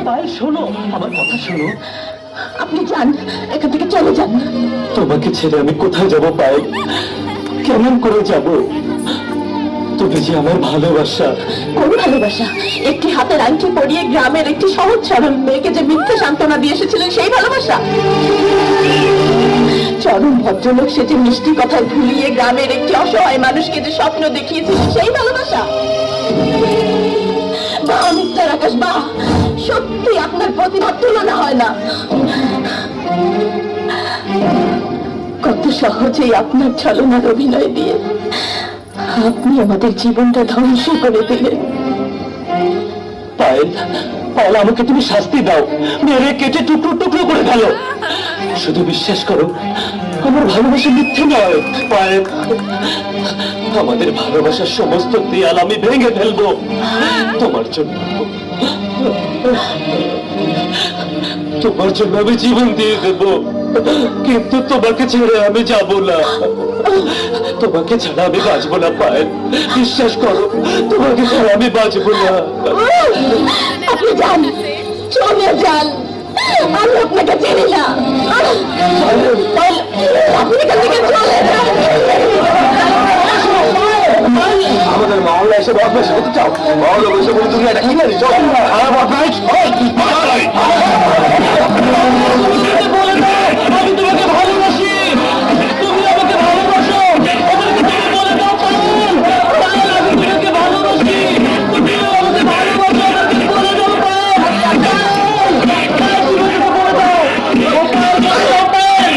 পায়েল শোনো, আমার কথা শোনো। আপনি যান, এখান থেকে চলে যান। তোমাকে ছেড়ে আমি কোথায় যাব পায়েল? কেমন করে যাব? তুমি যে আমার ভালোবাসা। কোন ভালোবাসা? একটি হাতের আংটি পরিয়ে গ্রামের একটি সহজ সরল মেয়েকে যে মিথ্যে সান্ত্বনা দিয়ে এসেছিলেন, সেই ভালোবাসা? চরম ভদ্রলোক সে যে মিষ্টি কথায় ভুলিয়ে গ্রামের একটি অসহায় মানুষকে যে স্বপ্ন দেখিয়েছিলেন, সেই ভালোবাসা? বা মিথ্যার আকাশ, বা সত্যি আপনার প্রতিভার তুলনা হয় না। কত সহজেই আপনার ছলনার অভিনয় দিয়ে আপনি আমাদের জীবনটা ধ্বংস করে দিলেন। পায়েল, পায়েল, আমাকে তুমি শাস্তি দাও, মেরে কেটে টুকরো টুকরো করে ফেলো। শুধু বিশ্বাস করো, আমার ভালোবাসা মিথ্যে নয়। পায়েল, আমাদের ভালোবাসার সমস্ত দেয়াল আমি ভেঙে ফেলবো তোমার জন্য। তোমার জন্য আমি জীবন দিয়ে দেব, কিন্তু তোমাকে ছেড়ে আমি যাব না। তোমাকে ছাড়া আমি বাঁচবো না পায়েল, বিশ্বাস করো, তোমাকে ছাড়া আমি বাঁচবো না। আপনি যান, চলে যান, আমি আপনাকে চিনি না। আপনি এখান থেকে চলে যান। আমাদের মহল্লা এসে বদমাইশ করতে চাও? মহল্লা বসে বলে তুমি এটা কি জানি? চল খারাপ বদমাইশ বলে দাও আমি তোমাকে ভালোবাসি, তুমি আমাকে ভালোবাসো। ওদেরকে তুমি বলে দাও পায়েল, পায়েল, আমি তোমাকে ভালোবাসি, তুমি আমাকে ভালোবাসো। ওদেরকে বলে দাও পায়েল, পায়েল, পায়েল, তুমি ওদেরকে বলে দাও। ও পায়েল, বলে দাও পায়েল,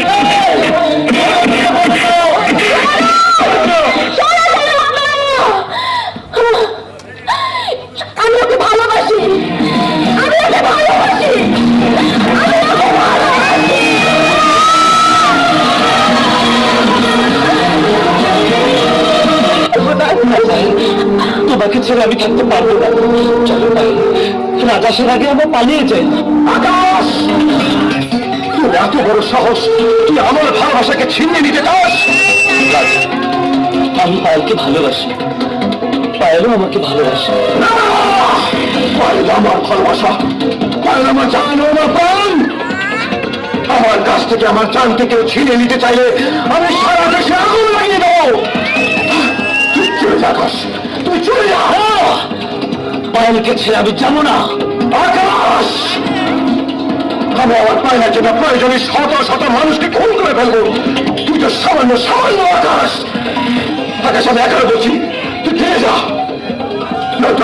আমি ওকে ভালোবাসি, আমি ওকে ভালোবাসি, আমি ওকে ভালোবাসি। তোমাকে ছেড়ে আমি থাকতে পারবো না। চলো ভাই, রাজাসের আগে আমরা পালিয়ে যাই। আকাশ, তোর এত বড় সাহস, তুই আমার ভালোবাসাকে ছিনিয়ে নিতে চাস? আমি পায়েলকে ভালোবাসি, পায়েলও আমাকে ভালোবাসে। পায়েল আমার ভালোবাসা, পায়েল আমার জান, আমার প্রাণ। আমার কাছ থেকে আমার জানকে কেউ ছিনিয়ে নিতে চাইলে আমি সারা দেশে আগুন লাগিয়ে দেবো। তুই চলে যা আকাশ, তুই চলে যা। পায়েলকে ছেড়ে আমি যাবো না। আকাশ, আমি আমার পায়েলের জন্য প্রয়োজনে শত শত মানুষকে খুন করে ফেলবো। তুই তো সামান্য সামান্য আকাশ। আকাশ, আমি একা বলছি, তুই ফিরে যা।